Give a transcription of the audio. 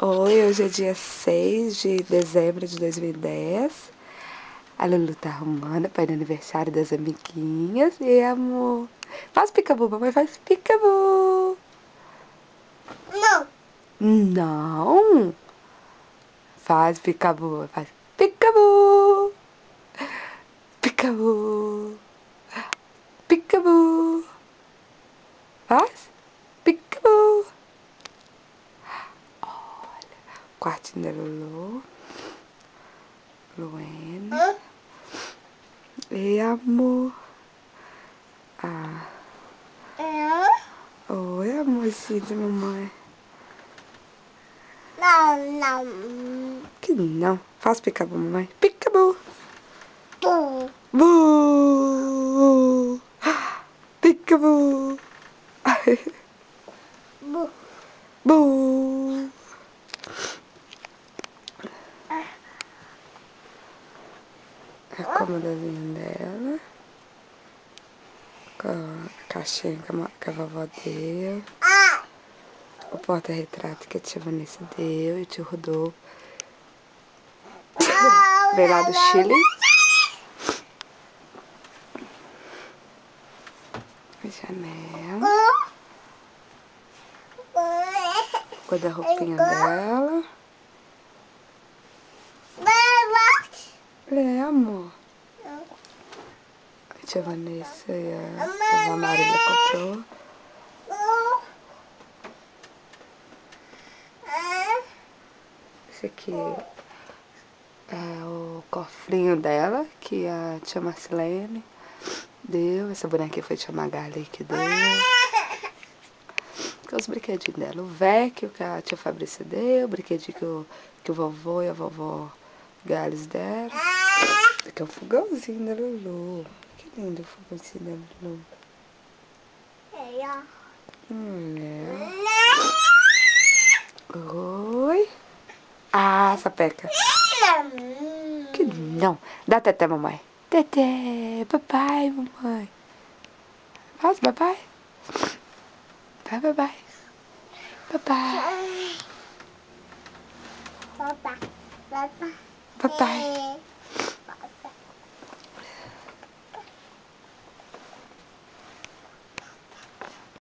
Oi, hoje é dia 6 de dezembro de 2010. A Lulu tá arrumando para ir no aniversário das amiguinhas. E amor, faz picabu, mamãe faz picabu. Não. Não. Faz picabu, faz picabu. Picabu. Picabu. Faz picabu. Quartinho da Lulu. Luene. E amor. Ah. Oi, amorzinho da mamãe. Não. Que não. Faz picabu, mamãe. Picabu. Bu. Bu. Picabu. Bu. Bu. A comodazinha dela. Com a caixinha que a vovó deu. O porta-retrato que a tia Vanessa deu e o tio Rodolfo. Veio lá do Chile. A janela. Guarda-roupinha dela. É, amor. A tia Vanessa e a vovó Marília comprou. Esse aqui é o cofrinho dela, que a tia Marcelene deu. Essa bonequinha foi a tia Magali que deu. Com os brinquedinhos dela. O Vecchio que a tia Fabrícia deu. O brinquedinho que o vovô e a vovó Gales deram. Aqui é o fogãozinho da Lulu. Que lindo o fogãozinho da Lulu. Oi. Ah, sapeca. Que não. Dá teté, mamãe. Teté. Papai, mamãe. Faz, papai. Vai, papai. Papai. Papai.